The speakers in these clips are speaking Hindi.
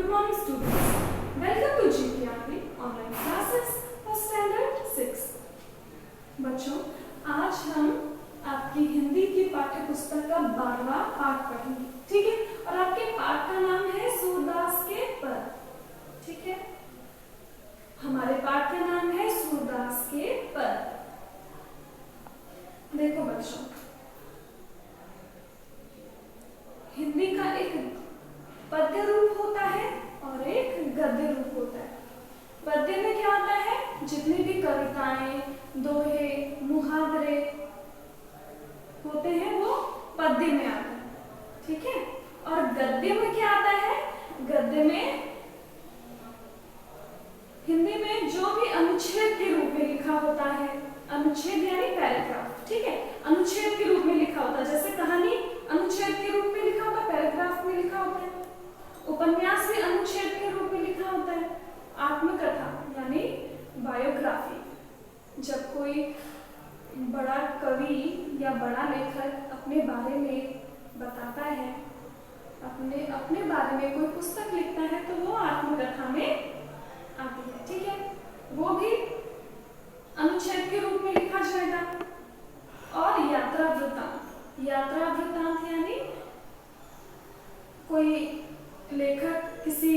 Good morning students. Welcome to GPRP online classes for standard 6. बच्चों, आज हम आपकी हिंदी की पाठ्य पुस्तक का 12वां पाठ पढ़ेंगे, ठीक है? और आपके पाठ का नाम है सूरदास के पद, ठीक है? हमारे पाठ का नाम है सूरदास के पद। देखो बच्चों, हिंदी का एक पद्य रूप होता है और एक गद्य रूप होता है। पद्य में क्या होता है? जितनी भी कविताएं, दोहे, मुहावरे होते हैं वो पद्य में आते हैं, ठीक है? और गद्य में क्या आता है? गद्य में हिंदी में जो भी अनुच्छेद के रूप में लिखा होता है, अनुच्छेद यानी पैराग्राफ, ठीक है? अनुच्छेद के रूप में लिखा होता है, जैसे कहानी अनुच्छेद के रूप में लिखा होता है, पैराग्राफ में लिखा होता है। उपन्यास भी अनुच्छेद के रूप में लिखा होता है। आत्मकथा यानी बायोग्राफी, जब कोई बड़ा कवि या बड़ा लेखक अपने बारे में बताता है, अपने बारे में कोई पुस्तक लिखता है, तो वो आत्मकथा में आती है, ठीक है? वो भी अनुच्छेद के रूप में लिखा जाएगा। और यात्रा वृत्तांत, यात्रा वृत्तांत यानी कोई लेखक किसी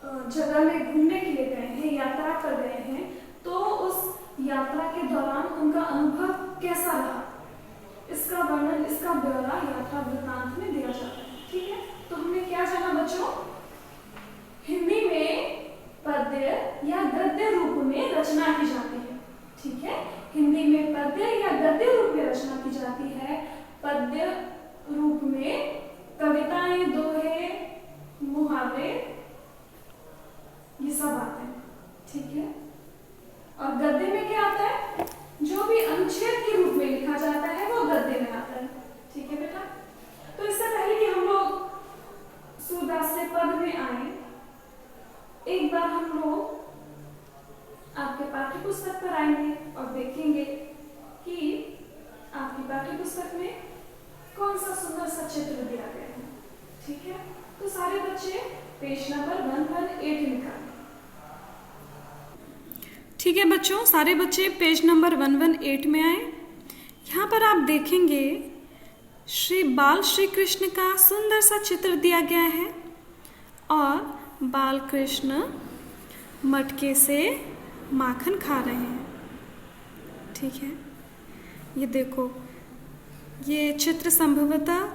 जगह में घूमने के लिए गए हैं, यात्रा कर गए हैं, तो उस यात्रा के दौरान उनका अनुभव कैसा रहा, इसका वर्णन, इसका ब्यौरा यात्रा वृत्तांत में दिया जाता है, ठीक है? तो हमने क्या जाना बच्चों? हिंदी में पद्य या गद्य रूप में रचना की जाती है, ठीक है? हिंदी में पद्य या गद्य रूप में रचना की जाती है। पद्य रूप में कविताएं, दोहे, मुहावरे, ये सब आते हैं, ठीक है? और गद्य में क्या आता है? जो भी अनुच्छेद के रूप में लिखा जाता है वो गद्य में आता है, ठीक है बेटा? तो इससे पहले कि हम लोग सूरदास के पद में आए, एक बार हम लोग आपके पाठ्य पुस्तक पर आएंगे और देखेंगे कि आपकी पाठ्य पुस्तक में कौन सा सुंदर सा चित्र दिया गया है, ठीक है? तो सारे बच्चे पेज नंबर 118 निकालें। ठीक है बच्चों, सारे बच्चे पेज नंबर 118 में आए। यहाँ पर आप देखेंगे श्री कृष्ण का सुंदर सा चित्र दिया गया है और बाल कृष्ण मटके से माखन खा रहे हैं, ठीक है? ये देखो, ये चित्र संभवतः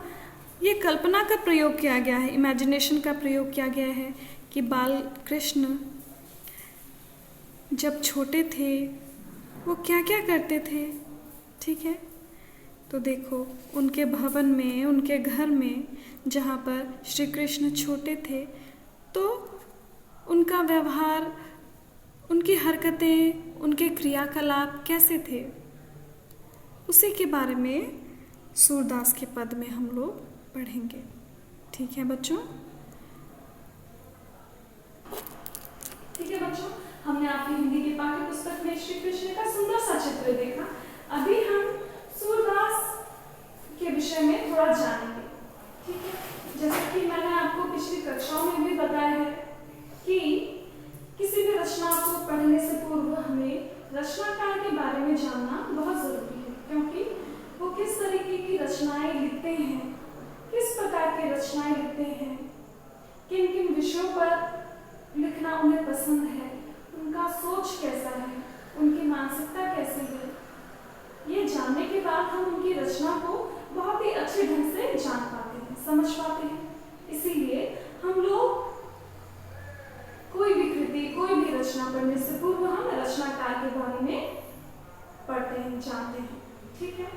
ये कल्पना का प्रयोग किया गया है, इमेजिनेशन का प्रयोग किया गया है कि बाल कृष्ण जब छोटे थे वो क्या क्या करते थे, ठीक है? तो देखो, उनके भवन में, उनके घर में जहाँ पर श्री कृष्ण छोटे थे, तो उनका व्यवहार, उनकी हरकतें, उनके क्रियाकलाप कैसे थे, उसी के बारे में सूरदास के पद में हम लोग पढ़ेंगे, ठीक है बच्चों? ठीक है बच्चों, हमने आपकी हिंदी की पाठ्य पुस्तक में श्री कृष्ण का सुंदर सा चित्र देखा। अभी हम सूरदास के विषय में थोड़ा जानेंगे, ठीक है? जैसे कि मैंने आपको पिछली कक्षाओं में भी बताया है कि किसी भी रचना को पढ़ने से पूर्व हमें रचनाकार के बारे में जानना बहुत जरूरी है, क्योंकि वो किस तरीके की रचनाएं लिखते हैं, किस प्रकार की रचनाएं लिखते हैं, किन किन विषयों पर लिखना उन्हें पसंद है, उनका सोच कैसा है, उनकी मानसिकता कैसी है, ये जानने के बाद हम उनकी रचना को बहुत ही अच्छे ढंग से जान पाते हैं, समझ पाते हैं। इसीलिए हम लोग कोई भी कृति, कोई भी रचना पढ़ने से पूर्व हम रचनाकार के बारे में पढ़ते हैं, जानते हैं, ठीक है?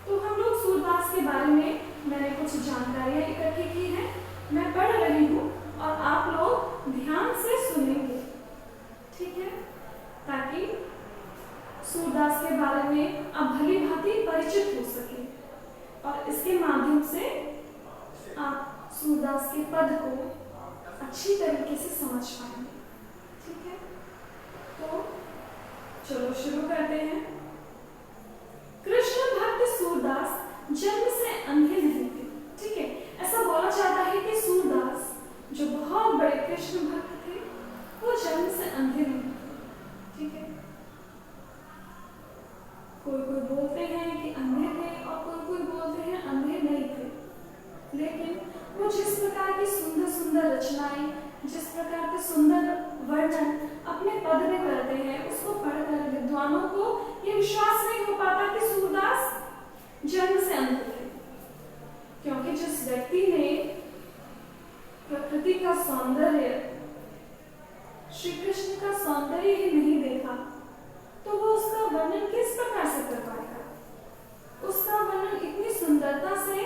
तो हम लोग सूरदास के बारे में मैंने कुछ जानकारियां इकट्ठी की हैं, मैं पढ़ रही हूँ और आप लोग ध्यान से सुनेंगे, ठीक है? ताकि सूरदास के बारे में आप भली भांति परिचित हो सके और इसके माध्यम से आप सूरदास के पद को अच्छी तरीके से समझ पाएंगे, ठीक है? तो चलो शुरू करते हैं। कृष्ण भक्त सूरदास जन्म से अंधे नहीं थे, ठीक है? ऐसा बोला जाता है कि सूरदास जो बहुत बड़े कृष्ण भक्त थे वो जन्म से अंधे नहीं थे, ठीक है। कोई कोई बोलते हैं कि अंधे थे और कोई कोई बोलते हैं अंधे नहीं थे, लेकिन वो जिस प्रकार की सुंदर सुंदर रचनाएं, जिस प्रकार के सुंदर वर्णन अपने पद में करते हैं, उसको पढ़कर विद्वानों को ये विश्वास नहीं हो पाता कि सूरदास जन्म से अंधे थे, क्योंकि जिस व्यक्ति ने प्रकृति का सौंदर्य, श्री कृष्ण का सौंदर्य ही नहीं देखा, तो वो उसका वर्णन किस प्रकार से कर पाएगा? उसका वर्णन इतनी सुंदरता से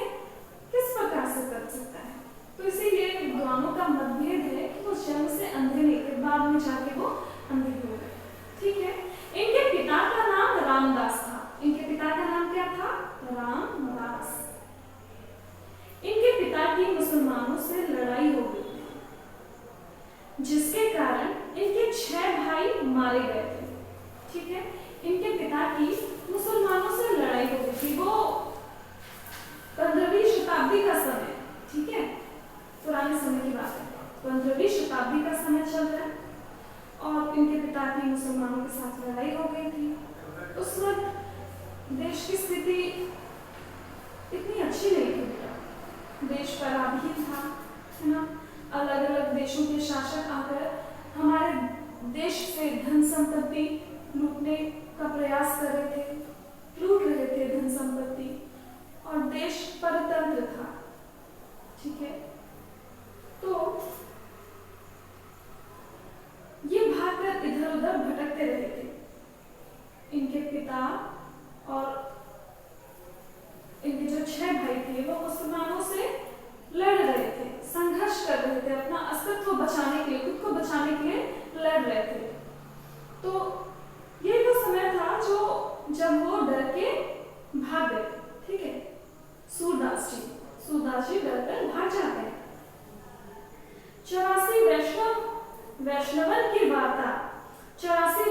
किस प्रकार से कर सकता है? तो इसीलिए विद्वानों का मतभेद है कि वो जन्म से अंधे नहीं थे, बाद में जाके वो अंधे हो गए, ठीक है। इनके पिता का नाम रामदास था। इनके पिता का नाम क्या था? रामदास। इनके पिता की मुसलमानों से लड़ाई हो गई, जिसके कारण इनके 6 भाई मारे गए थे, ठीक है। इनके पिता की मुसलमानों से लड़ाई हो गई थी, वो 15वीं शताब्दी का समय, ठीक है, पुराने समय की बात है, 15वीं शताब्दी का समय चल रहा है और इनके पिता की मुसलमानों के साथ लड़ाई हो गई थी। उस वक्त देश की स्थिति इतनी अच्छी नहीं थी, देश पराधीन था, है ना। अलग अलग देशों के शासक आकर हमारे देश से धन संपत्ति लूटने का प्रयास कर रहे थे, लूट रहे थे धन संपत्ति, और देश परतंत्र था, ठीक है। तो ये भागकर इधर उधर भटकते रहे थे। इनके पिता और इनके जो 6 भाई थे वो मुसलमानों से लड़ रहे थे, संघर्ष कर रहे थे, अपना अस्तित्व बचाने के लिए, खुद को बचाने के लिए लड़ रहे थे। तो ये वो समय था जो जब वो डर के भाग गए, ठीक है। सूरदास जी डरकर भाग जाते हैं। 84 वैष्णवन की वार्ता, 84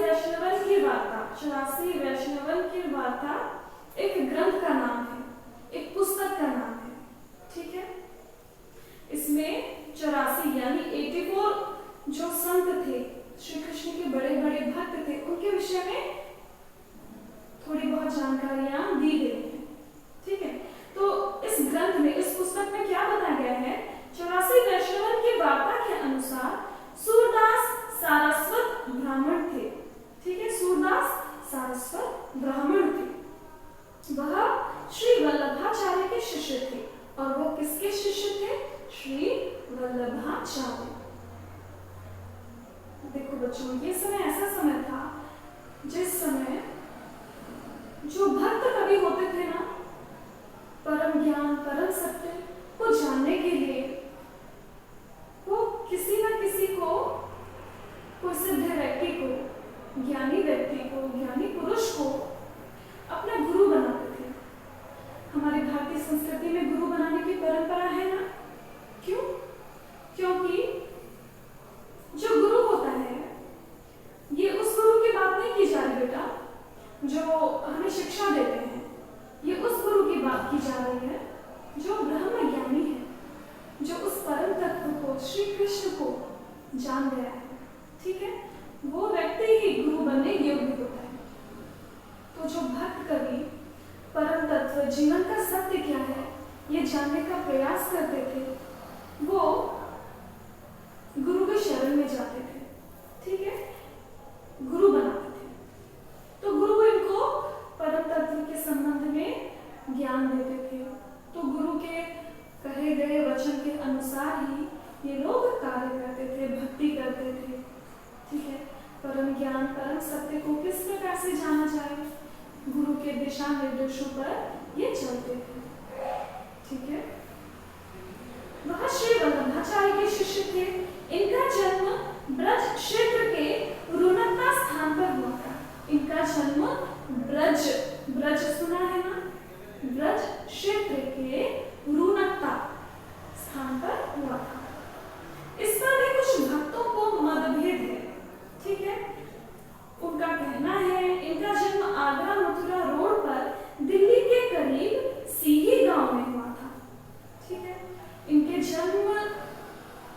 वैष्णवन की वार्ता एक ग्रंथ का नाम है, एक पुस्तक का नाम है, ठीक है। इसमें 84 यानी 84 जो संत थे, श्री कृष्ण के बड़े बड़े भक्त थे, उनके विषय में थोड़ी बहुत जानकारियां दी गई हैं, ठीक है। तो इस ग्रंथ में, इस पुस्तक में क्या बताया गया है? 84 वैष्णवन की वार्ता के अनुसार सूरदास सारस्वत ब्राह्मण थे, ठीक है। सूरदास सारस्वत ब्राह्मण थे। वह श्री वल्लभाचार्य के शिष्य थे, और वो किसके शिष्य थे? श्री वल्लभाचार्य। देखो बच्चों, ये समय ऐसा समय था जिस समय जो भक्त कवि होते थे ना, परम ज्ञान, परम सत्य को जानने के लिए वो किसी न किसी को, कोई सिद्ध व्यक्ति को, ज्ञानी व्यक्ति को, ज्ञानी पुरुष को अपना गुरु बनाते थे। हमारी भारतीय संस्कृति में गुरु बनाने की परंपरा है ना। क्यों? क्योंकि जो गुरु होता है, ये उस गुरु की बात नहीं की जा रही बेटा जो हमें शिक्षा देते हैं, ये उस गुरु की बात की जा रही है जो ब्रह्म ज्ञानी है, जो उस परम तत्व को, श्री कृष्ण को जान गया है, ठीक है। वो व्यक्ति ही गुरु बनने योग्य होता है। तो जो भक्त कवि परम तत्व, जीवन का सत्य क्या है, ये जानने का प्रयास करते थे, वो गुरु के शरण में जाते थे, ठीक है, गुरु बनाते थे। तो गुरु इनको परम तत्व के संबंध में ज्ञान देते थे। तो गुरु के कहे गए वचन के अनुसार ही ये लोग कार्य करते थे, भक्ति करते थे, ठीक है। परम ज्ञान, परम सत्य को किस प्रकार से जाना जाए, गुरु के दिशा निर्देशों पर ये चलते थे, ठीक है। वह श्री वल्लभाचार्य के शिष्य थे। इनका जन्म ब्रज क्षेत्र के रुनकता स्थान पर हुआ था। इनका जन्म ब्रज सुना है ना, ब्रज क्षेत्र के रुनकता स्थान पर हुआ था। इस पर भी कुछ भक्तों को मतभेद है, ठीक है। उनका कहना है इनका जन्म आगरा मथुरा रोड पर दिल्ली के करीब सीही गांव में हुआ था, ठीक है। इनके जन्म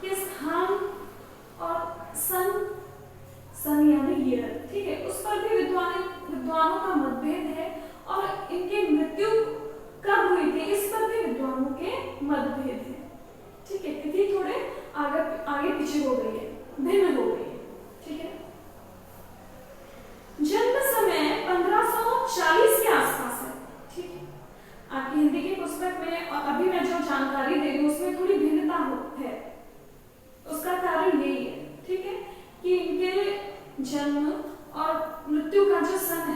के स्थान ईयर, ठीक है, उस पर भी विद्वानों का मतभेद है। और इनकी मृत्यु कब हुई थी इस पर भी विद्वानों के मतभेद है, ठीक है। तिथि थोड़े आगे पीछे हो गई है, भिन्न हो गई है, ठीक है। जन्म समय 1540 के आसपास है, ठीक है। आपकी हिंदी की पुस्तक में और अभी मैं जो जानकारी दे रही हूँ उसमें थोड़ी भिन्नता है। उसका कारण यही है, ठीक है, कि इनके जन्म और मृत्यु का जो समय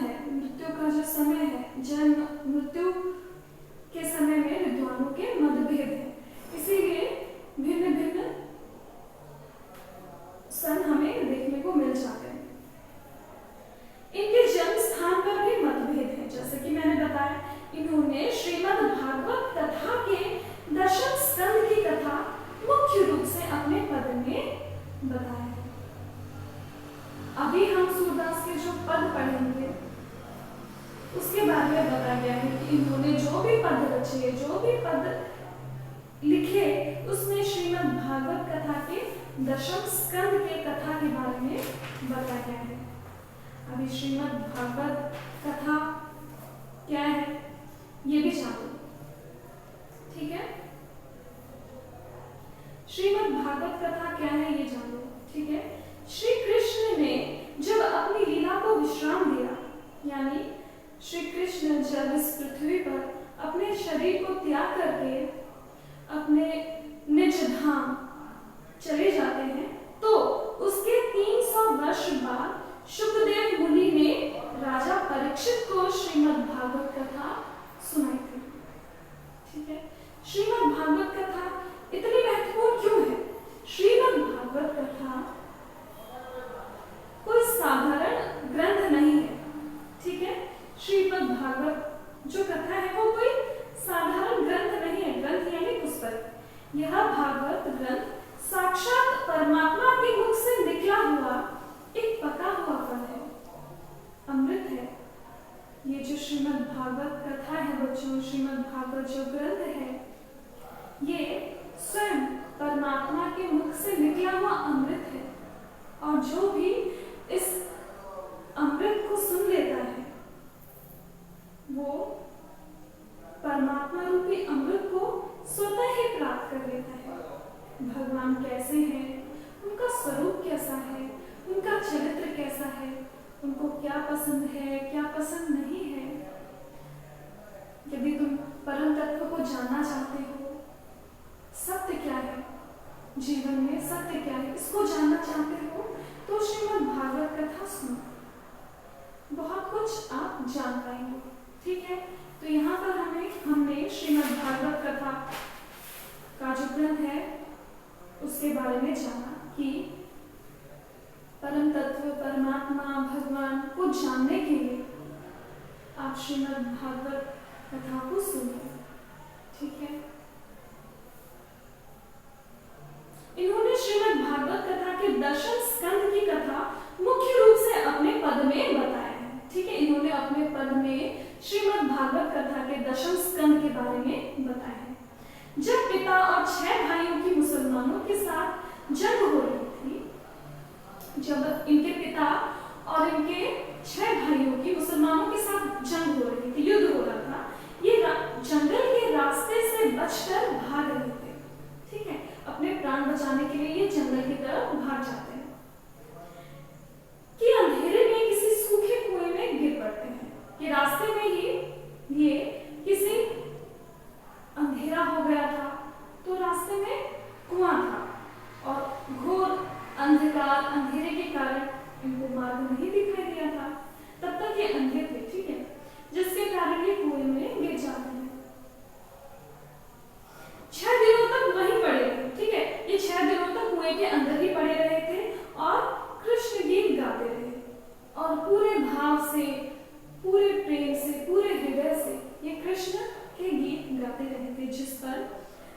है, जन्म मृत्यु के समय में विद्वानों के मतभेद है, इसीलिए भिन्न भिन्न सन हमें देखने को मिल जाते हैं। इनके जन्म स्थान पर भी मतभेद है, जैसे कि मैंने बताया, इन्होंने श्रीमद् भागवत कथा के दशम स्कंद की कथा मुख्य रूप से अपने पद में बताया है। अभी हम सूरदास के जो पद पढ़ेंगे उसके बारे में बताया गया है कि इन्होंने जो भी पद रचे, जो भी पद लिखे, उसमें श्रीमद् भागवत कथा के दशम स्कंद के कथा के बारे में बताया गया है। अभी श्रीमद् भागवत कथा क्या है ये भी जानो, ठीक है। श्रीमद् भागवत कथा क्या है ये जानो, ठीक है। श्री कृष्ण ने जब अपनी लीला को विश्राम दिया, यानी श्री कृष्ण जब इस पृथ्वी पर अपने शरीर को त्याग करके अपने निज धाम चले जाते हैं, तो उसके 300 वर्ष बाद शुकदेव मुनि ने राजा परीक्षित को श्रीमद् भागवत कथा सुनाई थी, ठीक है। श्रीमद् भागवत कथा इतनी महत्वपूर्ण क्यों है? श्रीमद् भागवत कथा कोई साधारण ग्रंथ नहीं है, ठीक है। श्रीमद् भागवत जो कथा है वो कोई साधारण ग्रंथ नहीं है, ग्रंथ यानी पुस्तक। यह भागवत ग्रंथ साक्षात परमात्मा के मुख से निकला हुआ एक पका हुआ फल है, अमृत है। ये जो श्रीमद् भागवत कथा है बच्चों, श्रीमद् भागवत जो ग्रंथ है, ये स्वयं परमात्मा के मुख से निकला हुआ अमृत है। और जो भी इस अमृत को सुन लेता है वो परमात्मा रूपी अमृत को स्वतः ही प्राप्त कर लेता है। भगवान कैसे हैं, उनका स्वरूप कैसा है, उनका चरित्र कैसा है, उनको क्या पसंद है, क्या पसंद नहीं है। यदि तुम परम तत्व को जानना चाहते हो, सत्य क्या है जीवन में, सत्य क्या है, इसको जानना चाहते हो, तो श्रीमद् भागवत कथा सुनो, बहुत कुछ आप जान पाएंगे, ठीक है। तो यहाँ पर हमने श्रीमद् भागवत कथा का जो ग्रंथ है उसके बारे में जाना कि परम तत्व परमात्मा भगवान को जानने के लिए आप श्रीमद् भागवत कथा को सुनिए, ठीक है। इन्होंने श्रीमद् भागवत कथा के दशम स्कंद की कथा मुख्य रूप से अपने पद में बताया है, ठीक है। इन्होंने अपने पद में श्रीमद् भागवत कथा के दशम स्कंद के बारे में बताया है। जब पिता और 6 भाइयों की मुसलमानों के साथ जंग हो रही थी, जब इनके पिता और इनके 6 भाइयों की मुसलमानों के साथ जंग हो रही थी, युद्ध हो रहा था, ये जंगल के रास्ते से बचकर भाग रहे थे, ठीक है। अपने प्राण बचाने के लिए ये जंगल की तरफ भाग जाते हैं कि अंधेरे में किसी सूखे कुएं में गिर पड़ते हैं। कि रास्ते में ही ये किसी अंधेरा हो गया था, तो रास्ते में कुआं था और घोर अंधकार, अंधेरे के कारण इनको मार्ग नहीं दिखाई दिया था। तब तक ये अंधे थे, ठीक है, जिसके कारण ये कुएं में गिर जाते हैं। 6 दिनों तक वहीं पड़े रहे, ठीक है। ये 6 दिनों तक कुएं के अंदर ही पड़े रहे थे और कृष्ण गीत गाते रहे और पूरे भाव से, पूरे प्रेम से, पूरे हृदय से ये कृष्ण के गीत गाते रहे थे, जिस पर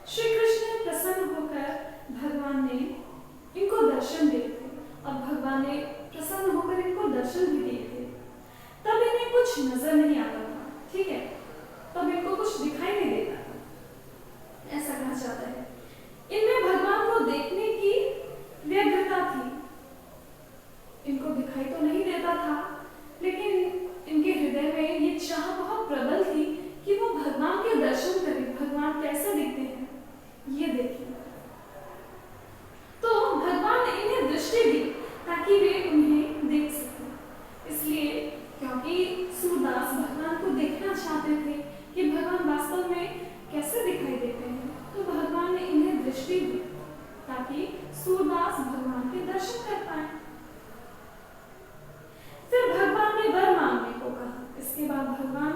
श्री कृष्ण प्रसन्न होकर भगवान ने इनको दर्शन दिए थे और भगवान ने प्रसन्न होकर इनको दर्शन भी दिए थे। तब इन्हें कुछ नजर नहीं आता था, ठीक है, तब इनको कुछ दिखाई नहीं देता था, ऐसा कहा जाता है। इनमें भगवान को देखने की सूरदास भगवान के दर्शन कर पाए। फिर भगवान ने वर मांगने को कहा। इसके बाद भगवान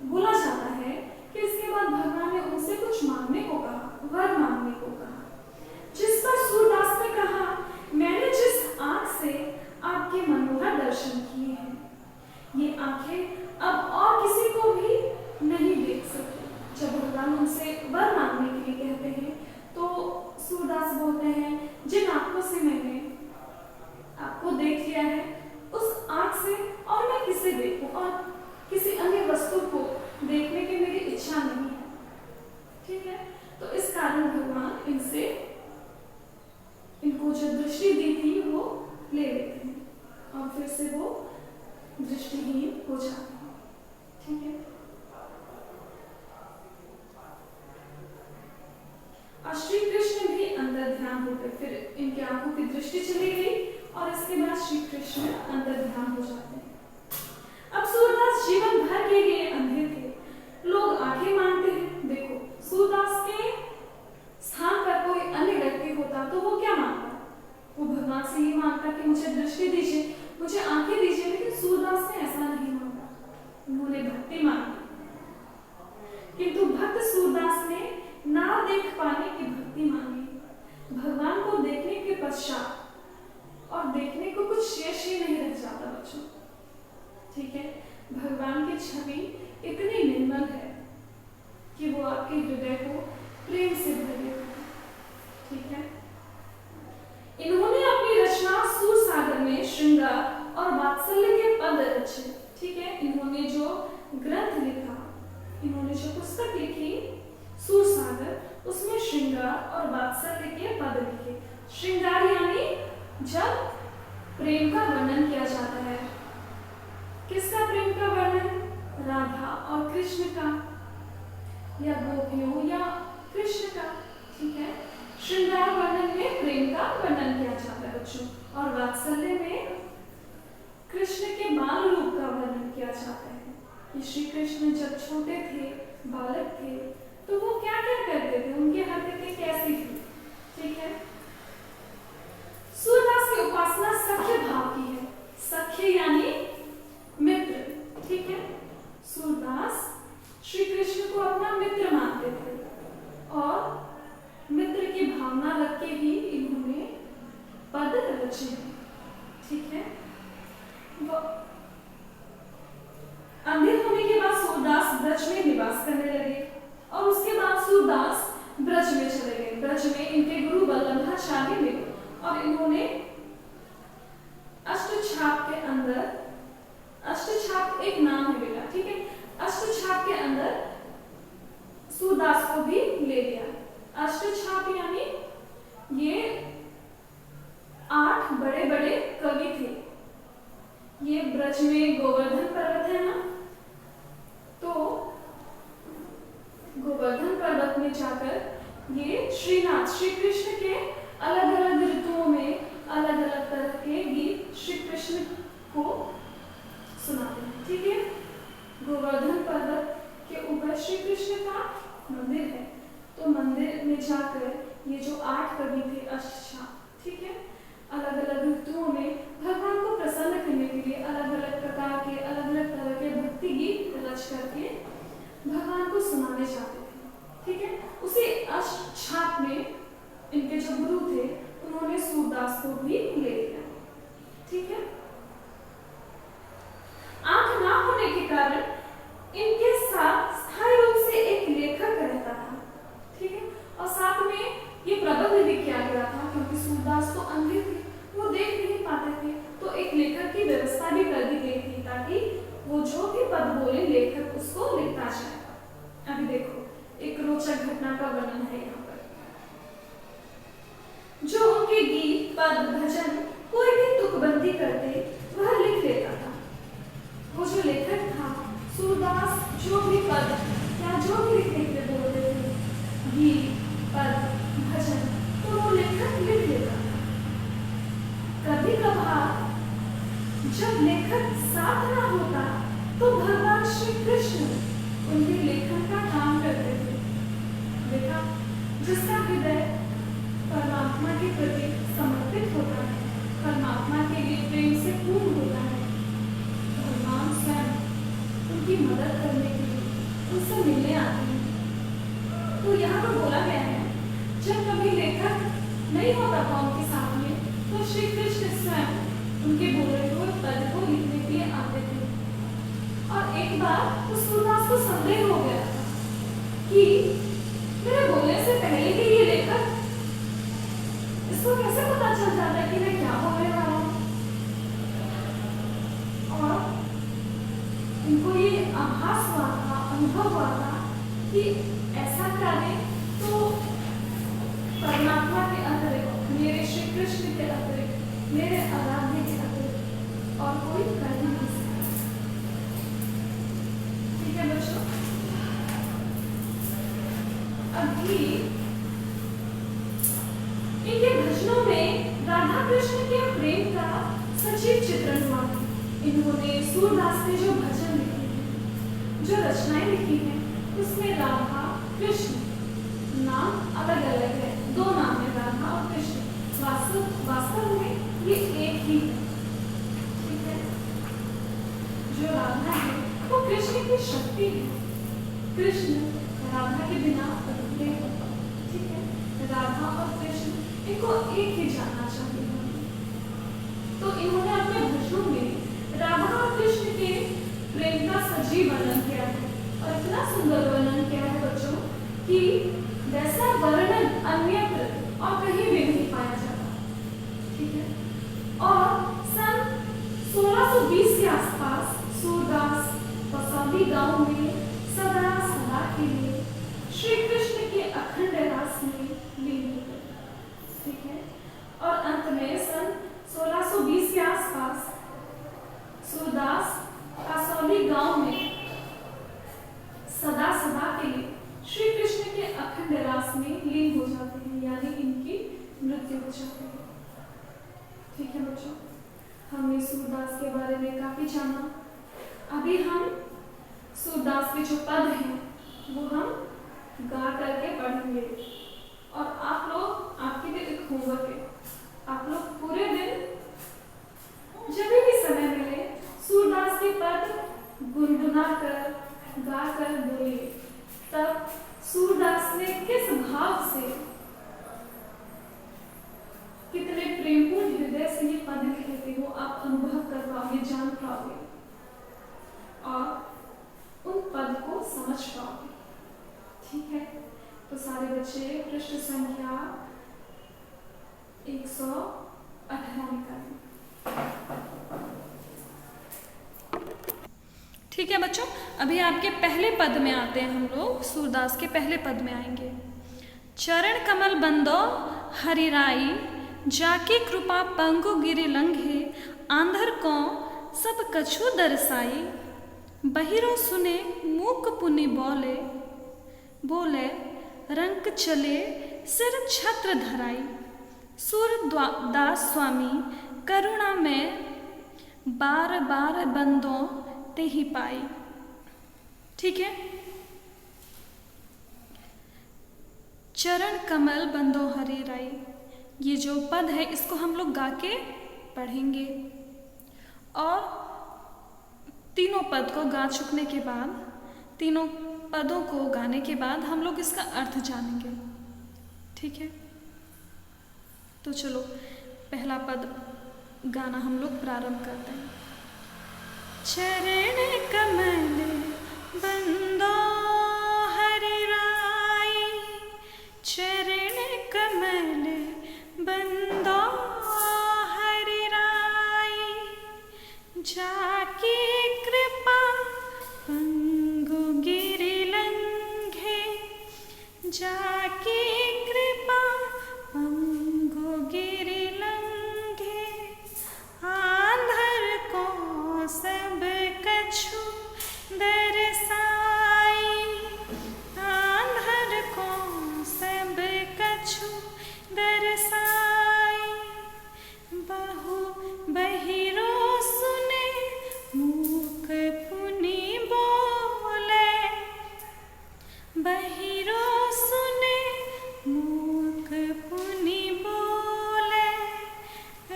बोला जाता है कि इसके बाद भगवान ने उनसे कुछ मांगने को कहा, वर मांगने को कहा। जिस पर सूरदास ने कहा, मैंने जिस आंख से आपके मनोहर दर्शन किए हैं, ये आंखें अब और किसी को भी नहीं देख सकती। जब भगवान उनसे वर मांगने के लिए कहते हैं तो सूरदास बोलते हैं, जिन आंखों से मैंने आपको देख लिया है, उस आंख से और मैं किसे देखूं, और किसी अन्य वस्तु को देखने की मेरी इच्छा नहीं है। ठीक है, तो इस कारण भगवान इनसे इनको जो दृष्टि दी थी वो ले लेते हैं और फिर से वो दृष्टिहीन हो जाते हैं। ठीक है, और श्री कृष्ण भी अंदर ध्यान हो गए। फिर इनकी आंखों की दृष्टि चली गई और इसके बाद श्री कृष्ण अंदर ध्यान हो जाते हैं। अब सूरदास जीवन भर के लिए अंधे थे। लोग आंखें मानते हैं। देखो, सूरदास के स्थान पर कोई अन्य व्यक्ति होता तो वो क्या मांगता? वो भगवान से ही मांगता कि मुझे दृष्टि दीजिए, मुझे आंखें दीजिए। लेकिन सूरदास ने ऐसा नहीं मांगा, उन्होंने भक्ति मांगी। किंतु भक्त सूरदास ने ना देख पाने की भक्ति मांगी। भगवान को देखने के पश्चात और देखने को कुछ शेष ही नहीं रह जाता बच्चों। ठीक है, भगवान की छवि इतनी निर्मल है कि वो आपके हृदय को प्रेम से भर देती है। ठीक है, इन्होंने अपनी रचना सूर सागर में श्रृंगार और वात्सल्य के पद रचे। ठीक है, इन्होंने जो ग्रंथ लिखा, इन्होंने जो पुस्तक लिखी सूर सागर, उसमें श्रृंगार और वात्सल्य के पद लिखे। श्रृंगार यानी जब प्रेम का वर्णन किया जाता है। किसका प्रेम का वर्णन? राधा और कृष्ण का, या गोपियों या कृष्ण का। ठीक है, श्रृंगार वर्णन में प्रेम का वर्णन किया जाता है बच्चों, और वात्सल्य में कृष्ण के बाल रूप का वर्णन किया जाता है कि श्री कृष्ण जब छोटे थे, बालक थे, तो वो क्या क्या करते थे, उनकी हरकतें कैसी थी। ठीक है, सूरदास की उपासना सख्य भाव की है। सख्य यानी मित्र। ठीक है, सूरदास श्री कृष्ण को अपना मित्र मानते थे और मित्र की भावना रख के ही इन्होंने पद रचे हैं। ठीक है, वो अंधे होने के बाद सूरदास ब्रज में निवास करने लगे और उसके बाद सूरदास ब्रज में चले गए। ब्रज में इनके गुरु वल्लभाचार्य मिले और इन्होंने अष्टछाप के अंदर, अष्टछाप एक नाम है बेटा। ठीक है, अष्टछाप के अंदर सूरदास को भी ले लिया। अष्टछाप यानी ये 8 बड़े बड़े कवि थे। ये ब्रज में गोवर्धन पर्वत है ना, तो गोवर्धन पर्वत में जाकर ये श्रीनाथ श्री कृष्ण के अलग अलग ऋतुओं में अलग अलग तरह के गीत श्री कृष्ण को सुनाते हैं। ठीक है, गोवर्धन पर्वत के ऊपर श्री कृष्ण का मंदिर है, तो मंदिर में जाकर ये जो 8 कवि थे अष्टछाप, ठीक है, अलग अलग ऋतुओं में भगवान को प्रसन्न करने के लिए अलग अलग प्रकार के अलग अलग तरह के भक्ति गीत रच करके भगवान को सुनाने जाते थे। ठीक है, उसी अष्टछाप में इनके जो गुरु थे उन्होंने सूरदास को भी ले लिया। ठीक है, आंख ना होने के कारण इनके साथ स्थायी रूप से एक लेखक रहता था। ठीक है, और साथ में ये प्रबंध भी किया गया था क्योंकि सूरदास तो अंधे थे, वो देख नहीं पाते थे, तो एक लेखक की व्यवस्था भी कर दी गई थी ताकि वो जो भी पद बोले लेखक उसको लिखता जाए। अभी देखो एक रोचक घटना का वर्णन है यहाँ पर। जो उनके गीत, पद, भजन कोई भी तुकबंदी करते वह लिख लेता था। वो जो लेखक था सूरदास जो भी पद या जो भी लिखने के लिए बोलते थे, गीत, पद, भजन, तो वो लेखक लिख लेता था। कभी कभार जब लेखक साथ ना होता तो भगवान श्री कृष्ण उनके लेखन का काम करते थे। देखा, जिसका हृदय परमात्मा के प्रति कृष्ण के अतिरिक्त, मेरे आराध्य के अतिरिक्त और कोई कर ही नहीं सकता। ठीक है बच्चों, अभी इनके भजनों में राधा कृष्ण के प्रेम का सजीव चित्रण हुआ है। इन्होंने सूरदास ने जो भजन लिखे हैं, जो रचनाएं लिखी हैं, उसमें राधा कृष्ण नाम अलग अलग है, दो नाम है राधा और कृष्ण, वास्तव में ये एक ही है। ठीक है, जो राधा है वो कृष्ण की शक्ति है, कृष्ण राधा के बिना अधूरे हैं। ठीक है, राधा और कृष्ण इनको एक ही जानना चाहिए। तो इन्होंने अपने भजनों में राधा और कृष्ण के प्रेम का सजीव वर्णन किया है, और इतना सुंदर वर्णन किया है बच्चों कि वैसा वर्णन अन्यत्र और कहीं भी नहीं पाया जाता। ठीक है, और सन 1620 के आसपास सूरदास बसौली गांव में सदा सदा के लिए श्री कृष्ण के अखंड रास में लीन हो गए। ठीक है, और अंत में सन 1620 के आसपास सूरदास कसौली गांव में सदा सदा के लिए श्री कृष्ण के अखंड रास में लीन हो जाते हैं, यानी इनकी मृत्यु हो जाती है। ठीक है बच्चों, हमने सूरदास के बारे में काफी जाना। अभी हम सूरदास के जो पद हैं वो हम गा करके पढ़ेंगे, और आप लोग, आपके लिए एक होमवर्क है, आप लोग पूरे दिन जब भी समय मिले सूरदास के पद गुनगुना कर गा कर बोलिए। तब सूरदास ने किस भाव से, कितने प्रेमपूर्ण हृदय से ये पद लिखे थे वो आप अनुभव कर पाओगे, जान पाओगे और उन पद को समझ पाओगे। ठीक है, तो सारे बच्चे पृष्ठ संख्या 118 निकालें। ठीक है बच्चों, अभी आपके पहले पद में आते हैं हम लोग, सूरदास के पहले पद में आएंगे। चरण कमल बंदो हरिराई, जाके कृपा पंगु गिरि लंघे, आंधर को सब कछु दरसाई, बहिरो सुने मूक पुनि बोले, बोले रंक चले सिर छत्र धराई, सूरदास स्वामी करुणा में बार बार बंदों ते ही पाई। ठीक है, चरण कमल बंदो हरि राई, ये जो पद है इसको हम लोग गा के पढ़ेंगे, और तीनों पद को गा चुकने के बाद, तीनों पदों को गाने के बाद हम लोग इसका अर्थ जानेंगे। ठीक है, तो चलो पहला पद गाना हम लोग प्रारंभ करते हैं। चरण कमल बंदो हरि राई, चरण कमल बंदो हरि राई, जाके कृपा पंगु गिरि लंघे, जाके कृपा पंगु गिरि लंघे, आंधर को सब कछु दरसाई, आंधर को सब कछु दरसाई, बहु बहिरो सुने मूक पुनि बोले, बहिरो सुने मूक पुनि बोले,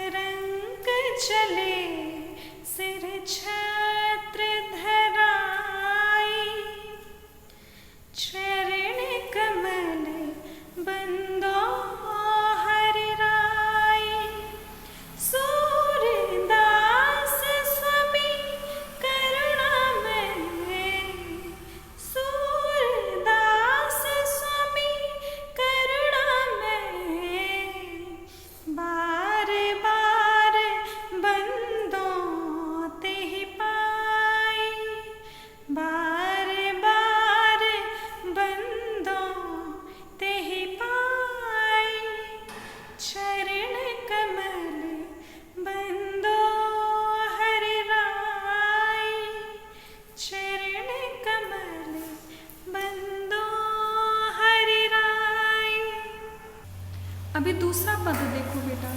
रंग चले सिर छत्र धराई, चरण कमल बंदो हरि राई, सूरदास स्वामी करुणामय, सूरदास स्वामी करुणामय, बार बार बंदो कमल बंदो हरि राय, चरण कमल बंदो हरि राय। अभी दूसरा पद देखो बेटा।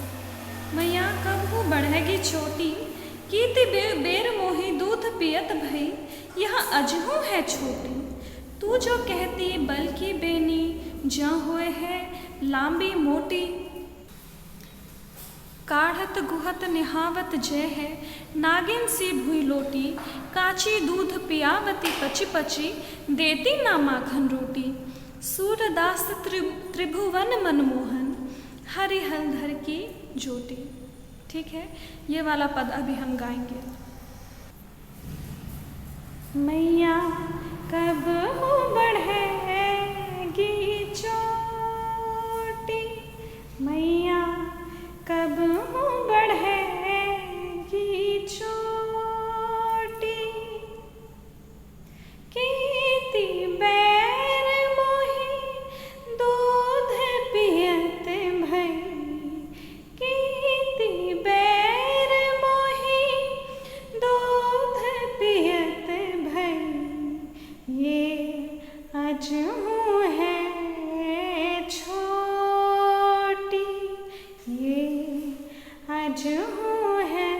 मैया कबहू बढ़ेगी छोटी, कीति बेर मोही दूध पियत भई, यह अजहू है छोटी। तू जो कहती बल की बेनी, जँ होए है लांबी मोटी। काढ़त गुहत निहावत जय है, नागिन सी भुई लोटी। काची दूध पियावती पची पची, देती ना माखन रोटी। सूरदास त्रिभुवन मनमोहन, हरि हलधर की ज्योति। ठीक है, ये वाला पद अभी हम गाएंगे। मैया कब हो बढ़ेगी चोटी, मैया कब हो बढ़ेगी चोटी। कीति बैर मोही दूध पियत भई, कीति बैर मोही दूध पियत भई। ये अजहू है छोटी, ये अजहू है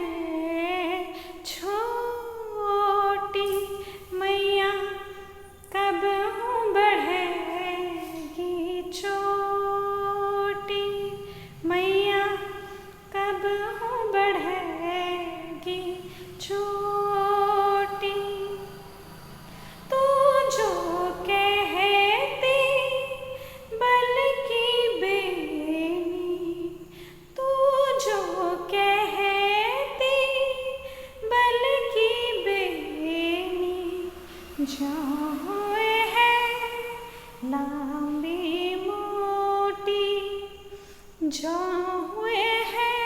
छोटी। मैया कब बढ़ेगी चोटी, मैया कब बढ़ेगी चोटी। तू जो कहती बल की बेनी, तू जो कहती बल की बेनी। जहाँ हुए है लांबी मोटी, जहाँ हुए है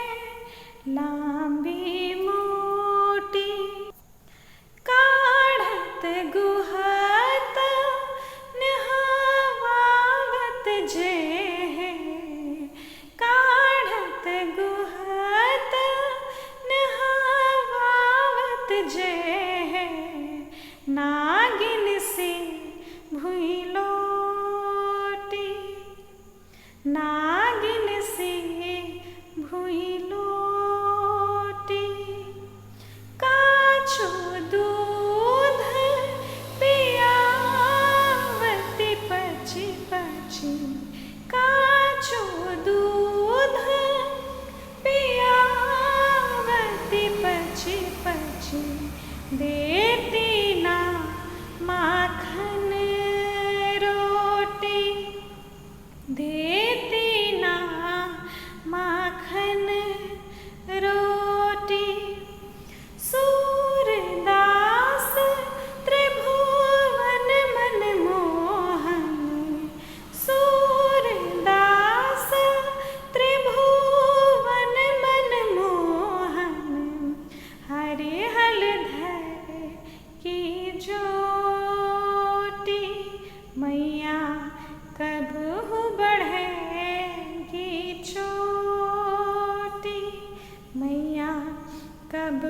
लांबी मोटी। काढ़त गुहत निहावत जे है, काढ़त गुहत निहावत जे है। नागिन सी भुई लोटी, नागिन सी भुई लोटी। काछो दूध पियावती पची पची, काछो दूध पियावती पची पची। देती ना माखन रोटी, देती ना माखन रोटी। सूरदास त्रिभुवन मनमोहन, सूरदास त्रिभुवन मनमोहन। हरि हलधर की ज्योति। मैया कब बढ़ेगी चोटी, मैया कब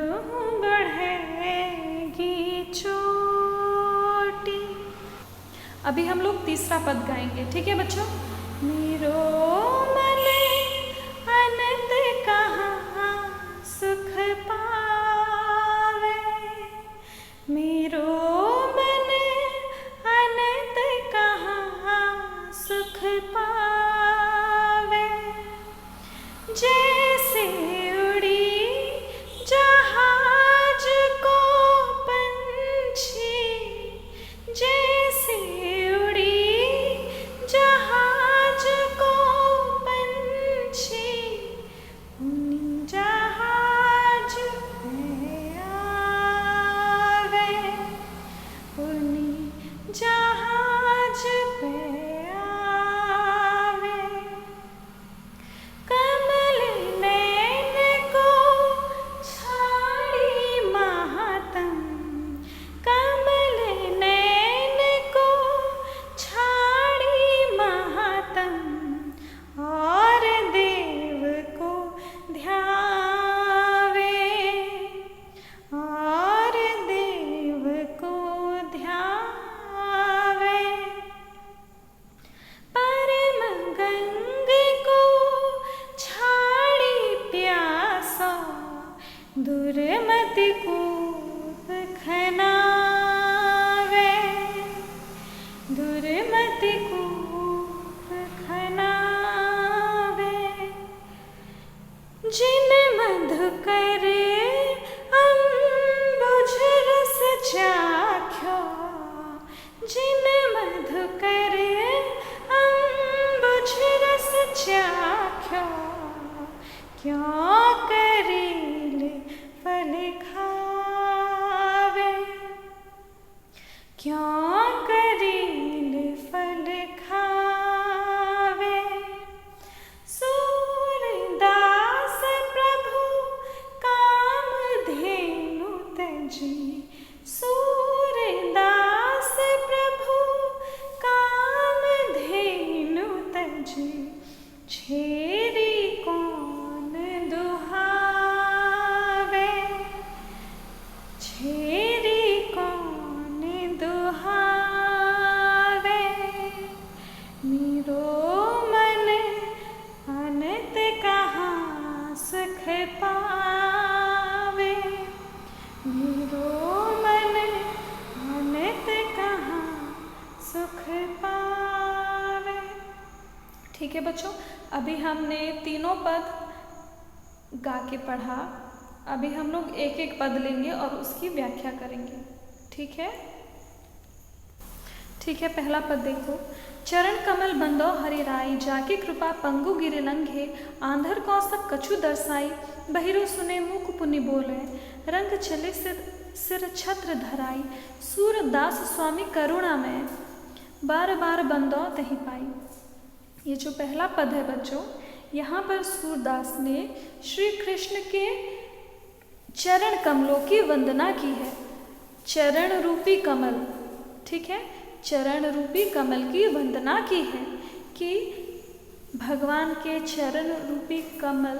बढ़ेगी चोटी। अभी हम लोग तीसरा पद गाएंगे। ठीक है बच्चों। मेरो मन अनंत कहाँ सुख पावे, मेरो मन अनंत कहाँ सुख पावे। जैसे उड़ी जहाज को पंछी, जैसे उड़ी जहाज दुर्मति कूप खनावे, दुर्मति कूप खनावे, जिन मधुकर अम्बुज रस चाख्यो, जिन मधुकर अम्बुज रस चाख्यो, क्यों करील फल खावे, क्यों करील फल खावे। सूरदास प्रभु कामधेनु तजी, सूरदास प्रभु कामधेनु तजी, छेरी कौन दुहावे, छेरी कौन दुहावे। मेरो मन अनंत कहाँ सुख पावे, मेरो मन अनंत कहाँ सुख पावे। ठीक है बच्चों, अभी हमने तीनों पद गा के पढ़ा। अभी हम लोग एक एक पद लेंगे और उसकी व्याख्या करेंगे। ठीक है, ठीक है। पहला पद देखो। चरण कमल बंदो हरि राई, जाकी कृपा पंगु गिर लंघे, आंधर कौसब कछु दर्शाई, बहिरो सुने मुख पुनि बोले, रंग चले सिर छत्र धराई, सूरदास स्वामी करुणा में, बार बार बंदो तही पाई। ये जो पहला पद है बच्चों, यहाँ पर सूरदास ने श्री कृष्ण के चरण कमलों की वंदना की है। चरण रूपी कमल, ठीक है, चरण रूपी कमल की वंदना की है कि भगवान के चरण रूपी कमल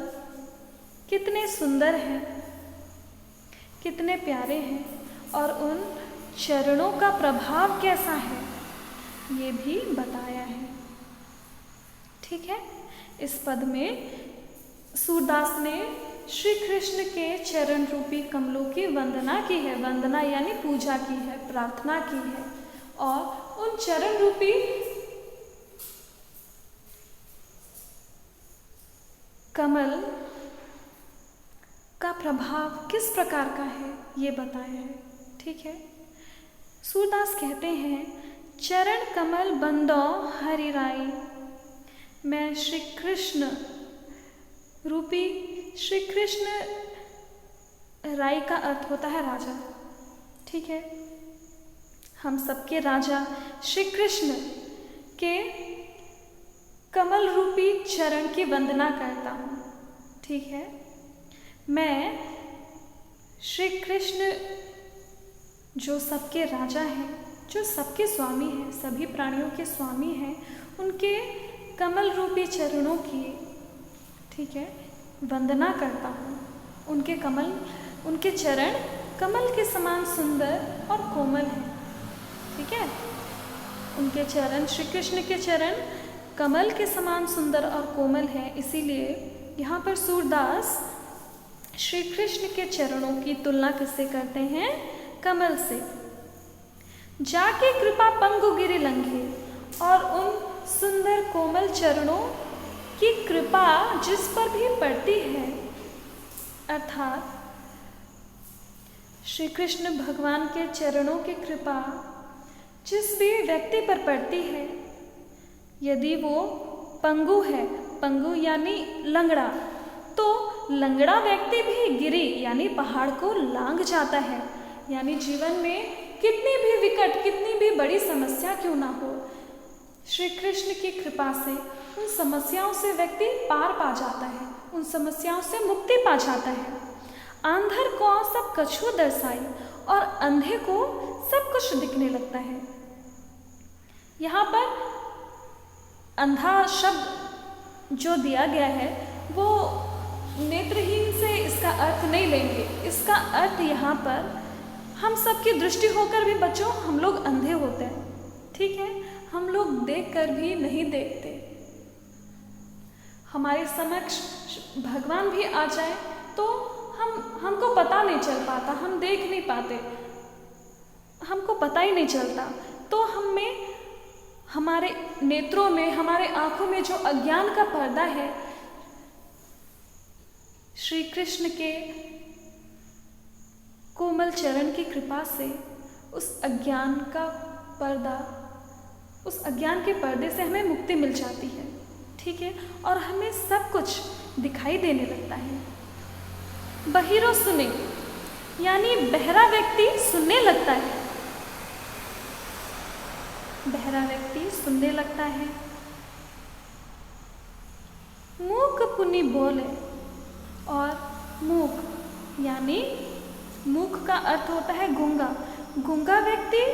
कितने सुंदर हैं, कितने प्यारे हैं, और उन चरणों का प्रभाव कैसा है ये भी बताया है। ठीक है, इस पद में सूरदास ने श्री कृष्ण के चरण रूपी कमलों की वंदना की है। वंदना यानी पूजा की है, प्रार्थना की है, और उन चरण रूपी कमल का प्रभाव किस प्रकार का है ये बताया है। ठीक है, सूरदास कहते हैं, चरण कमल बंदो हरि राई, मैं श्री कृष्ण रूपी, श्री कृष्ण राई का अर्थ होता है राजा। ठीक है, हम सबके राजा श्री कृष्ण के कमल रूपी चरण की वंदना करता हूँ। ठीक है, मैं श्री कृष्ण जो सबके राजा हैं, जो सबके स्वामी हैं, सभी प्राणियों के स्वामी हैं, उनके कमल रूपी चरणों की, ठीक है, वंदना करता हूँ। उनके कमल, उनके चरण कमल के समान सुंदर और कोमल हैं। ठीक है, उनके चरण, श्री कृष्ण के चरण कमल के समान सुंदर और कोमल हैं, इसीलिए यहाँ पर सूरदास श्री कृष्ण के चरणों की तुलना किससे करते हैं? कमल से। जाके कृपा पंगु गिरि लंघे, और उन सुंदर कोमल चरणों की कृपा जिस पर भी पड़ती है, अर्थात श्री कृष्ण भगवान के चरणों की कृपा जिस भी व्यक्ति पर पड़ती है, यदि वो पंगु है, पंगु यानी लंगड़ा, तो लंगड़ा व्यक्ति भी गिरी यानी पहाड़ को लांघ जाता है। यानी जीवन में कितनी भी विकट, कितनी भी बड़ी समस्या क्यों ना हो, श्री कृष्ण की कृपा से उन समस्याओं से व्यक्ति पार पा जाता है, उन समस्याओं से मुक्ति पा जाता है। आंधर को सब कछु दर्शाई, और अंधे को सब कुछ दिखने लगता है। यहाँ पर अंधा शब्द जो दिया गया है वो नेत्रहीन से इसका अर्थ नहीं लेंगे। इसका अर्थ यहाँ पर हम सबकी दृष्टि होकर भी बच्चों हम लोग अंधे होते हैं। ठीक है, हम लोग देखकर भी नहीं देखते। हमारे समक्ष भगवान भी आ जाए तो हमको पता नहीं चल पाता, हम देख नहीं पाते, हमको पता ही नहीं चलता। तो हमें, हमारे नेत्रों में, हमारे आंखों में जो अज्ञान का पर्दा है, श्री कृष्ण के कोमल चरण की कृपा से उस अज्ञान का पर्दा, उस अज्ञान के पर्दे से हमें मुक्ति मिल जाती है, ठीक है, और हमें सब कुछ दिखाई देने लगता है। बहिरो सुने, यानी बहरा व्यक्ति सुनने लगता है, बहरा व्यक्ति सुनने लगता है। मूक पुनि बोले, और मूक यानी मूक का अर्थ होता है गूंगा, गूंगा व्यक्ति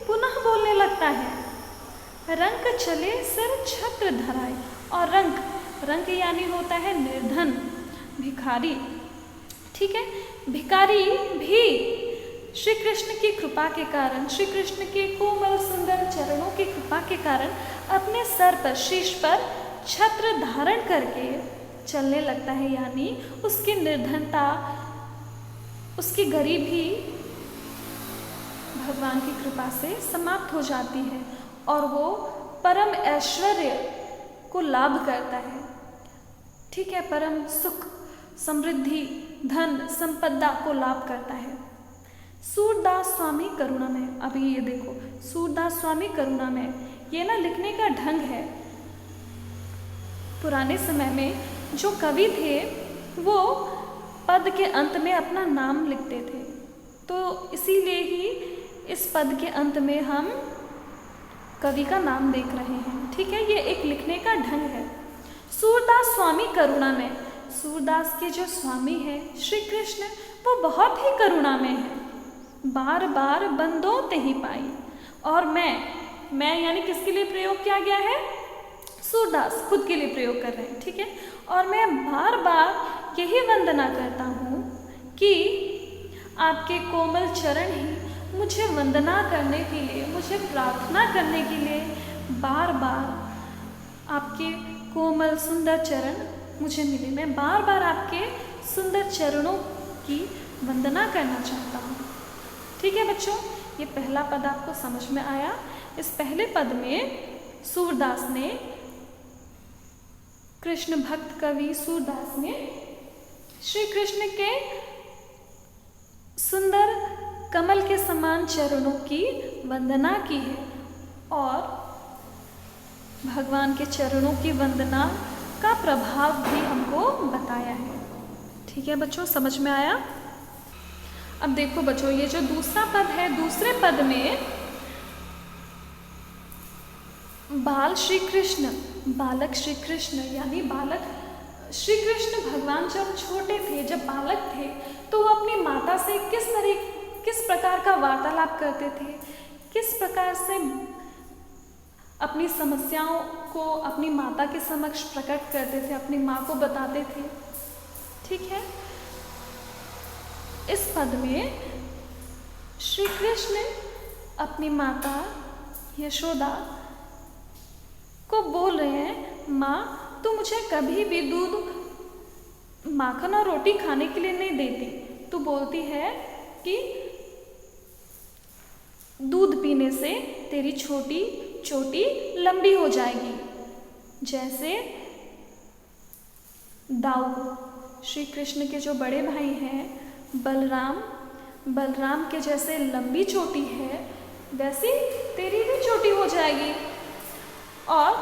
पुनः बोलने लगता है। रंक चले सिर छत्र धराए, और रंक यानी होता है निर्धन, भिखारी, ठीक है। भिखारी भी श्री कृष्ण की कृपा के कारण, श्री कृष्ण के कोमल सुंदर चरणों की कृपा के कारण अपने सर पर, शीश पर छत्र धारण करके चलने लगता है, यानी उसकी निर्धनता, उसकी गरीबी भगवान की कृपा से समाप्त हो जाती है और वो परम ऐश्वर्य को लाभ करता है, ठीक है, परम सुख, समृद्धि, धन, संपदा को लाभ करता है। सूरदास स्वामी करुणा में, अभी ये देखो, सूरदास स्वामी करुणा में, ये ना लिखने का ढंग है। पुराने समय में जो कवि थे वो पद के अंत में अपना नाम लिखते थे, तो इसीलिए ही इस पद के अंत में हम कवि का नाम देख रहे हैं, ठीक है, ये एक लिखने का ढंग है। सूरदास स्वामी करुणा में, सूरदास के जो स्वामी है श्री कृष्ण, वो बहुत ही करुणा में है। बार बार बंदों ते ही पाई, और मैं यानी किसके लिए प्रयोग किया गया है? सूरदास खुद के लिए प्रयोग कर रहे हैं, ठीक है। और मैं बार बार यही वंदना करता हूँ कि आपके कोमल चरण ही मुझे वंदना करने के लिए, मुझे प्रार्थना करने के लिए बार बार आपके कोमल सुंदर चरण मुझे मिले। मैं बार बार आपके सुंदर चरणों की वंदना करना चाहता हूँ, ठीक है बच्चों। ये पहला पद आपको समझ में आया। इस पहले पद में सूरदास ने, कृष्ण भक्त कवि सूरदास ने श्री कृष्ण के सुंदर कमल के समान चरणों की वंदना की है और भगवान के चरणों की वंदना का प्रभाव भी हमको बताया है, ठीक है बच्चों, समझ में आया। अब देखो बच्चों, ये जो दूसरा पद है, दूसरे पद में बाल श्री कृष्ण, बालक श्री कृष्ण, यानी बालक श्री कृष्ण भगवान जब छोटे थे, जब बालक थे, तो वो अपनी माता से किस प्रकार का वार्तालाप करते थे, किस प्रकार से अपनी समस्याओं को अपनी माता के समक्ष प्रकट करते थे, अपनी माँ को बताते थे, ठीक है। इस पद में श्री कृष्ण अपनी माता यशोदा को बोल रहे हैं, माँ तू मुझे कभी भी दूध, माखन और रोटी खाने के लिए नहीं देती। तू बोलती है कि दूध पीने से तेरी छोटी चोटी लंबी हो जाएगी, जैसे दाऊ, श्री कृष्ण के जो बड़े भाई हैं बलराम के जैसे लंबी चोटी है, वैसी तेरी भी चोटी हो जाएगी। और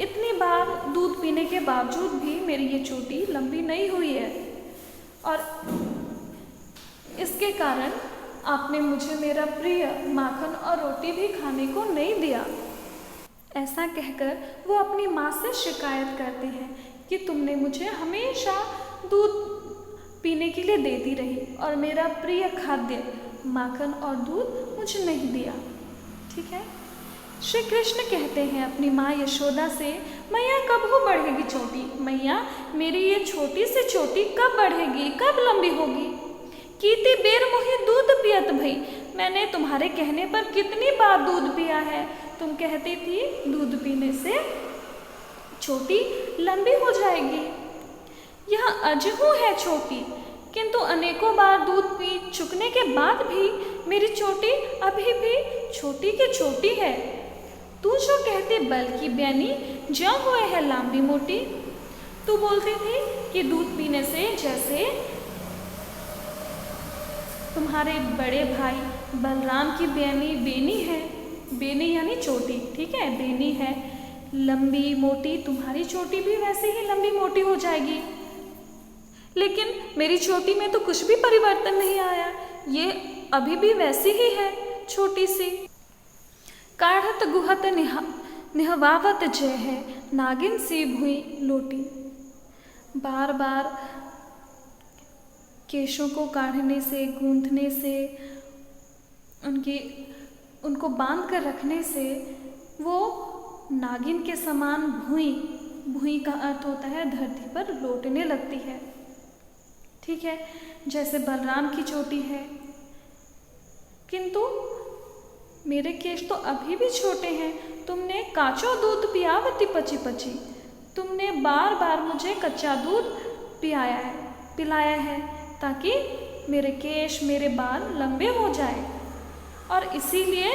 इतनी बार दूध पीने के बावजूद भी मेरी ये चोटी लंबी नहीं हुई है, और इसके कारण आपने मुझे मेरा प्रिय माखन और रोटी भी खाने को नहीं दिया। ऐसा कहकर वो अपनी माँ से शिकायत करते हैं कि तुमने मुझे हमेशा दूध पीने के लिए देती रही और मेरा प्रिय खाद्य माखन और दूध मुझे नहीं दिया, ठीक है। श्री कृष्ण कहते हैं अपनी माँ यशोदा से, मैया कब हो बढ़ेगी चोटी, मैया मेरी ये छोटी सी चोटी कब बढ़ेगी, कब लंबी होगी। कीती बेर मोही दूध पियत भई, मैंने तुम्हारे कहने पर कितनी बार दूध पिया है, तुम कहती थी दूध पीने से चोटी लंबी हो जाएगी। यह अजहू है छोटी, किंतु अनेकों बार दूध पी चुकने के बाद भी मेरी चोटी अभी भी छोटी की छोटी है। तू जो कहती बल की बयानी ज्यों हुए है लंबी मोटी। तू बोलती थी कि दूध पीने से जैसे तुम्हारे बड़े भाई बलराम की बेनी है, बेनी यानी चोटी, ठीक है, बेनी है लंबी मोटी, तुम्हारी चोटी भी वैसे ही लंबी मोटी हो जाएगी। लेकिन मेरी चोटी में तो कुछ भी परिवर्तन नहीं आया, ये अभी भी वैसी ही है, छोटी सी। काढ़त गुहत निहवावत जय है नागिन सी भुई लोटी। बार बार केशों को काढ़ने से, गूंथने से, उनको बांध कर रखने से वो नागिन के समान भुई का अर्थ होता है धरती पर लौटने लगती है, ठीक है, जैसे बलराम की चोटी है। किंतु मेरे केश तो अभी भी छोटे हैं। तुमने काचो दूध पियावती पची पची, तुमने बार बार मुझे कच्चा दूध पिलाया है ताकि मेरे केश, मेरे बाल लंबे हो जाए, और इसीलिए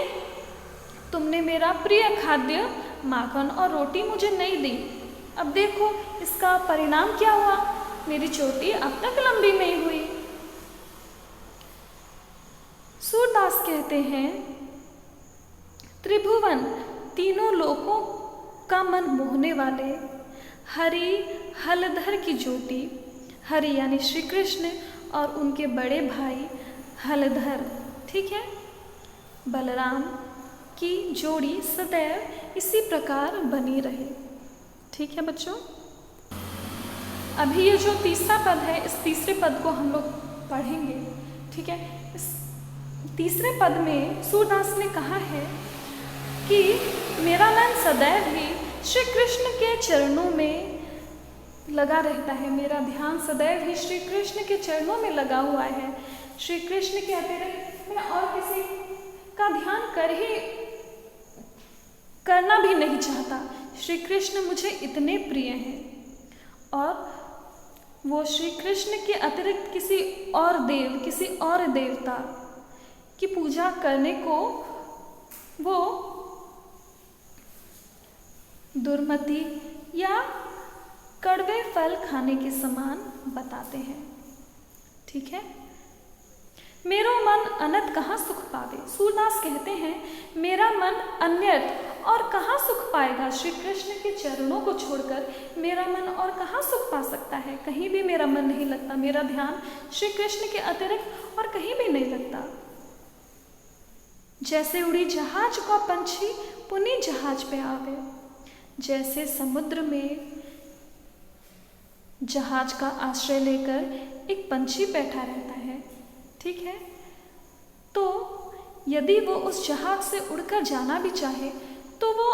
तुमने मेरा प्रिय खाद्य माखन और रोटी मुझे नहीं दी। अब देखो इसका परिणाम क्या हुआ, मेरी चोटी अब तक लंबी नहीं हुई। सूरदास कहते हैं, त्रिभुवन तीनों लोकों का मन मोहने वाले हरि हलधर की ज्योति, हरि यानी श्री कृष्ण और उनके बड़े भाई हलधर, ठीक है, बलराम की जोड़ी सदैव इसी प्रकार बनी रहे। ठीक है बच्चों, अभी ये जो तीसरा पद है, इस तीसरे पद को हम लोग पढ़ेंगे, ठीक है। इस तीसरे पद में सूरदास ने कहा है कि मेरा मन सदैव ही श्री कृष्ण के चरणों में लगा रहता है, मेरा ध्यान सदैव ही श्री कृष्ण के चरणों में लगा हुआ है। श्री कृष्ण के अतिरिक्त मैं और किसी का ध्यान करना भी नहीं चाहता। श्री कृष्ण मुझे इतने प्रिय हैं, और वो श्री कृष्ण के अतिरिक्त किसी और देव, किसी और देवता की पूजा करने को वो दुर्मति या कड़वे फल खाने के समान बताते हैं, ठीक है। मेरो मन अनंत कहाँ सुख पावे, सूरदास कहते हैं मेरा मन अन्यत्र और कहाँ सुख पाएगा। श्री कृष्ण के चरणों को छोड़कर मेरा मन और कहाँ सुख पा सकता है, कहीं भी मेरा मन नहीं लगता, मेरा ध्यान श्री कृष्ण के अतिरिक्त और कहीं भी नहीं लगता। जैसे उड़ी जहाज का पंछी पुनी जहाज पे आवे, जैसे समुद्र में जहाज का आश्रय लेकर एक पंछी बैठा रहता है, ठीक है, तो यदि वो उस जहाज से उड़कर जाना भी चाहे तो वो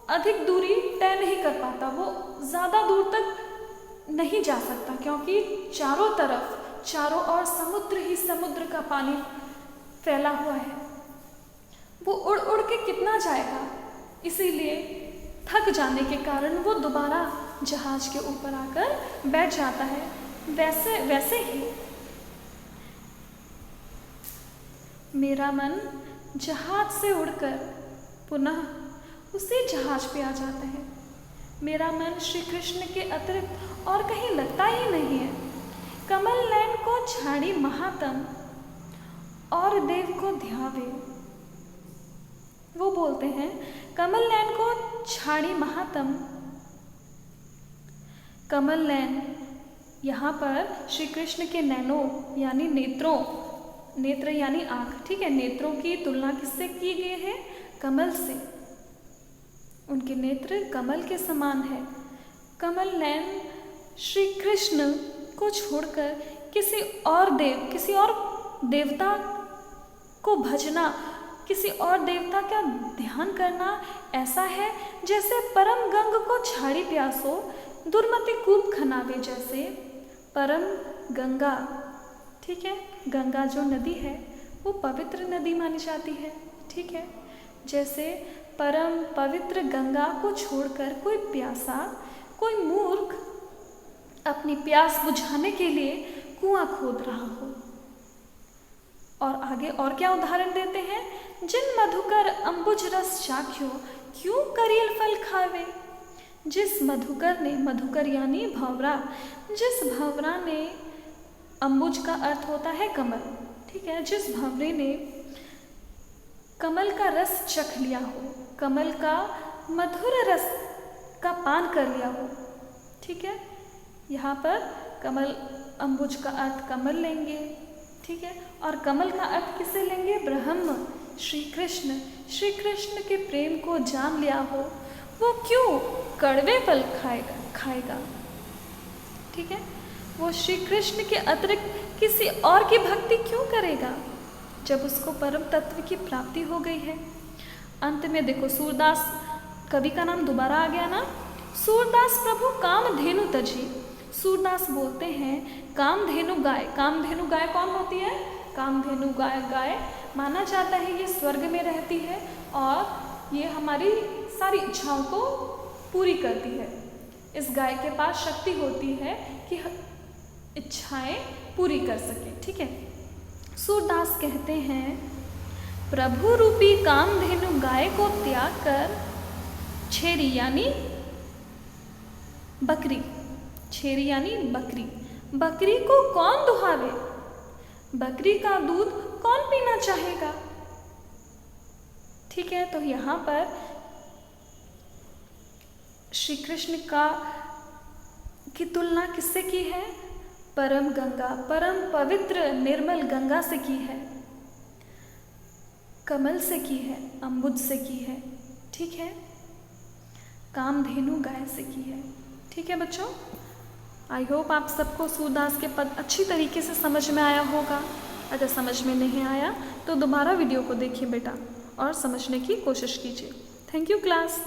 अधिक दूरी तय नहीं कर पाता, वो ज़्यादा दूर तक नहीं जा सकता, क्योंकि चारों ओर समुद्र ही समुद्र का पानी फैला हुआ है। वो उड़ उड़ के कितना जाएगा, इसीलिए थक जाने के कारण वो दोबारा जहाज के ऊपर आकर बैठ जाता है। वैसे ही मेरा मन जहाज से उड़कर पुनः उसी जहाज पे आ जाता है। मेरा मन श्री कृष्ण के अतिरिक्त और कहीं लगता ही नहीं है। कमल नयन को छाड़ी महातम और देव को ध्यावे। वो बोलते हैं कमल नयन को छाड़ी महातम। कमल नयन यहाँ पर श्री कृष्ण के नैनों यानी नेत्रों, नेत्र यानी आँख, ठीक है, नेत्रों की तुलना किससे की गई है, कमल से। उनके नेत्र कमल के समान है। कमल नयन श्री कृष्ण को छोड़कर किसी और देवता को भजना, किसी और देवता का ध्यान करना ऐसा है जैसे परम गंग को छाड़ी प्यासो दुर्मति कूप खनावे। जैसे परम गंगा, ठीक है, गंगा जो नदी है वो पवित्र नदी मानी जाती है, ठीक है। जैसे परम पवित्र गंगा को छोड़कर कोई प्यासा, कोई मूर्ख अपनी प्यास बुझाने के लिए कुआं खोद रहा हो। और आगे और क्या उदाहरण देते हैं, जिन मधुकर अंबुज रस चाख्यो, क्यों करील फल खावे। जिस मधुकर ने, मधुकर यानी भंवरा, जिस भंवरा ने, अंबुज का अर्थ होता है कमल, ठीक है, जिस भंवरे ने कमल का रस चख लिया हो, कमल का मधुर रस का पान कर लिया हो, ठीक है। यहाँ पर कमल, अंबुज का अर्थ कमल लेंगे, ठीक है, और कमल का अर्थ किसे लेंगे, ब्रह्म श्री कृष्ण। श्री कृष्ण के प्रेम को जान लिया हो, वो क्यों कड़वे फल खाएगा, ठीक है। वो श्री कृष्ण के अतिरिक्त किसी और की भक्ति क्यों करेगा, जब उसको परम तत्व की प्राप्ति हो गई है। अंत में देखो, सूरदास कवि का नाम दोबारा आ गया ना, सूरदास प्रभु कामधेनु तजी। सूरदास बोलते हैं कामधेनु गाय। कामधेनु गाय कौन होती है, कामधेनु गाय माना जाता है ये स्वर्ग में रहती है और ये हमारी सारी इच्छाओं को पूरी करती है। इस गाय के पास शक्ति होती है कि इच्छाएं पूरी कर सके, ठीक है। सूरदास कहते हैं प्रभु रूपी कामधेनु गाय को त्याग कर छेरी यानी बकरी, छेरी यानी बकरी, बकरी को कौन दुहावे, बकरी का दूध कौन पीना चाहेगा, ठीक है। तो यहाँ पर श्री कृष्ण की तुलना किससे की है, परम गंगा, परम पवित्र निर्मल गंगा से की है, कमल से की है, अंबुज से की है, ठीक है, कामधेनु गाय से की है, ठीक है बच्चों। आई होप आप सबको सूरदास के पद अच्छी तरीके से समझ में आया होगा। अगर समझ में नहीं आया तो दोबारा वीडियो को देखिए बेटा और समझने की कोशिश कीजिए। Thank you class.